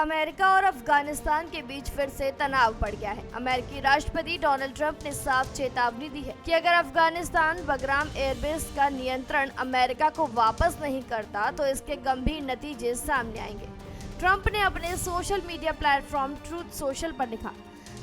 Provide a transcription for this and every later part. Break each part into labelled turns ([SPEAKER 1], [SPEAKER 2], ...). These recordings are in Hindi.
[SPEAKER 1] अमेरिका और अफगानिस्तान के बीच फिर से तनाव बढ़ गया है। अमेरिकी राष्ट्रपति डोनाल्ड ट्रंप ने साफ चेतावनी दी है कि अगर अफगानिस्तान बगराम एयरबेस का नियंत्रण अमेरिका को वापस नहीं करता तो इसके गंभीर नतीजे सामने आएंगे। ट्रंप ने अपने social media platform truth social पर लिखा,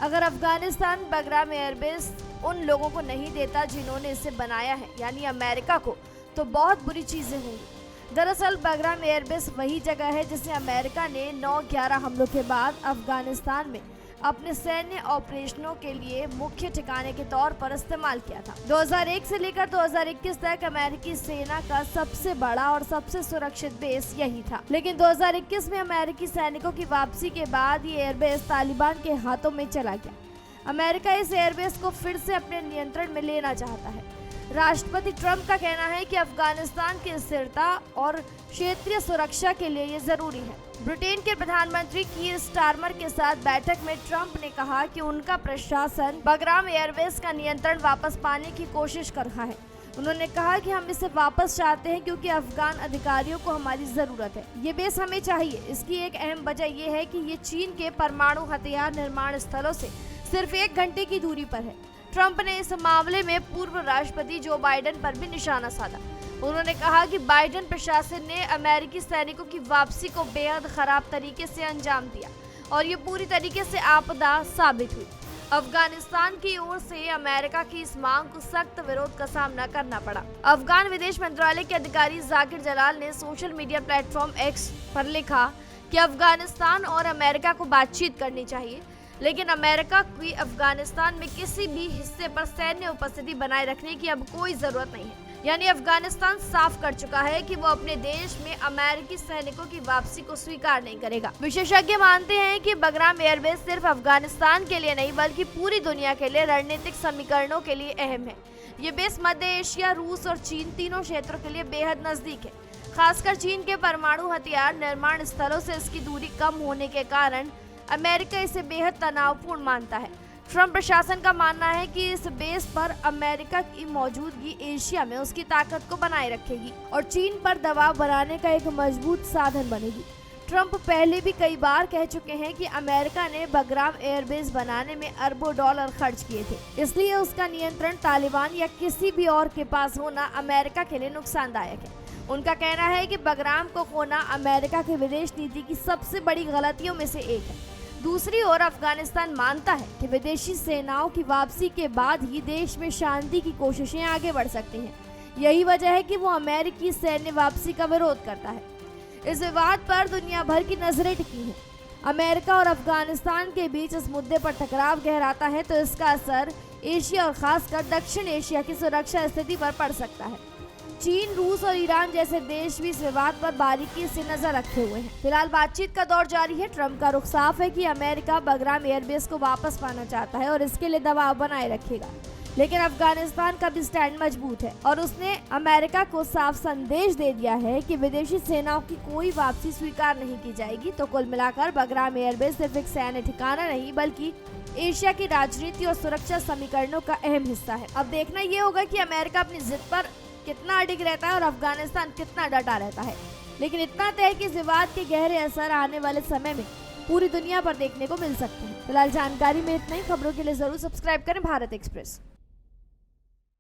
[SPEAKER 1] अगर अफगानिस्तान बगराम एयरबेस उन लोगों को नहीं देता जिन्होंने इसे बनाया है, यानी अमेरिका को, तो बहुत बुरी चीजें होंगी। दरअसल बगराम एयरबेस वही जगह है जिसे अमेरिका ने 9/11 हमलों के बाद अफगानिस्तान में अपने सैन्य ऑपरेशनों के लिए मुख्य ठिकाने के तौर पर इस्तेमाल किया था। 2001 से लेकर 2021 तक अमेरिकी सेना का सबसे बड़ा और सबसे सुरक्षित बेस यही था। लेकिन 2021 में अमेरिकी सैनिकों की वापसी के बाद ये एयरबेस तालिबान के हाथों में चला गया। अमेरिका इस एयरबेस को फिर से अपने नियंत्रण में लेना चाहता है। राष्ट्रपति ट्रंप का कहना है कि अफगानिस्तान की स्थिरता और क्षेत्रीय सुरक्षा के लिए ये जरूरी है। ब्रिटेन के प्रधानमंत्री कीर स्टारमर के साथ बैठक में ट्रंप ने कहा कि उनका प्रशासन बगराम एयरबेस का नियंत्रण वापस पाने की कोशिश कर रहा है। उन्होंने कहा कि हम इसे वापस चाहते हैं क्योंकि अफगान अधिकारियों को हमारी जरूरत है। ये बेस हमें चाहिए। इसकी एक अहम वजह यह है कि ये चीन के परमाणु हथियार निर्माण स्थलों से सिर्फ 1 घंटे की दूरी पर है। ट्रंप ने इस मामले में पूर्व राष्ट्रपति जो बाइडेन पर भी निशाना साधा। उन्होंने कहा कि बाइडेन प्रशासन ने अमेरिकी सैनिकों की वापसी को बेहद खराब तरीके से अंजाम दिया और ये पूरी तरीके से आपदा साबित हुई। अफगानिस्तान की ओर से अमेरिका की इस मांग को सख्त विरोध का सामना करना पड़ा। अफगान विदेश मंत्रालय के अधिकारी जाकिर जलाल ने सोशल मीडिया प्लेटफॉर्म एक्स पर लिखा कि अफगानिस्तान और अमेरिका को बातचीत करनी चाहिए, लेकिन अमेरिका की अफगानिस्तान में किसी भी हिस्से पर सैन्य उपस्थिति बनाए रखने की अब कोई जरूरत नहीं है। यानी अफगानिस्तान साफ कर चुका है कि वो अपने देश में अमेरिकी सैनिकों की वापसी को स्वीकार नहीं करेगा। विशेषज्ञ मानते हैं कि बगराम एयरबेस सिर्फ अफगानिस्तान के लिए नहीं बल्कि पूरी दुनिया के लिए रणनीतिक समीकरणों के लिए अहम है। ये बेस मध्य एशिया, रूस और चीन तीनों क्षेत्रों के लिए बेहद नजदीक है। खासकर चीन के परमाणु हथियार निर्माण स्थलों से इसकी दूरी कम होने के कारण अमेरिका इसे बेहद तनावपूर्ण मानता है। ट्रंप प्रशासन का मानना है कि इस बेस पर अमेरिका की मौजूदगी एशिया में उसकी ताकत को बनाए रखेगी और चीन पर दबाव बनाने का एक मजबूत साधन बनेगी। ट्रंप पहले भी कई बार कह चुके हैं कि अमेरिका ने बगराम एयरबेस बनाने में अरबों डॉलर खर्च किए थे, इसलिए उसका नियंत्रण तालिबान या किसी भी और के पास होना अमेरिका के लिए नुकसानदायक है। उनका कहना है कि बगराम को खोना अमेरिका की विदेश नीति की सबसे बड़ी गलतियों में से एक है। दूसरी ओर अफगानिस्तान मानता है कि विदेशी सेनाओं की वापसी के बाद ही देश में शांति की कोशिशें आगे बढ़ सकती हैं। यही वजह है कि वो अमेरिकी सैन्य वापसी का विरोध करता है। इस विवाद पर दुनिया भर की नजरें टिकी हैं। अमेरिका और अफगानिस्तान के बीच इस मुद्दे पर टकराव गहराता है तो इसका असर एशिया और खासकर दक्षिण एशिया की सुरक्षा स्थिति पर पड़ सकता है। चीन, रूस और ईरान जैसे देश भी इस विवाद पर बारीकी से नजर रखे हुए हैं। फिलहाल बातचीत का दौर जारी है। ट्रंप का रुख साफ है कि अमेरिका बगराम एयरबेस को वापस पाना चाहता है और इसके लिए दबाव बनाए रखेगा। लेकिन अफगानिस्तान का भी स्टैंड मजबूत है और उसने अमेरिका को साफ संदेश दे दिया है कि विदेशी सेनाओं की कोई वापसी स्वीकार नहीं की जाएगी। तो कुल मिलाकर बगराम एयरबेस सिर्फ एक सैन्य ठिकाना नहीं बल्कि एशिया की राजनीति और सुरक्षा समीकरणों का अहम हिस्सा है। अब देखना ये होगा कि अमेरिका अपनी जिद पर कितना अडिग रहता है और अफगानिस्तान कितना डटा रहता है। लेकिन इतना तय है कि इस विवाद के गहरे असर आने वाले समय में पूरी दुनिया पर देखने को मिल सकते हैं। फिलहाल जानकारी में इतना ही। खबरों के लिए जरूर सब्सक्राइब करें भारत एक्सप्रेस।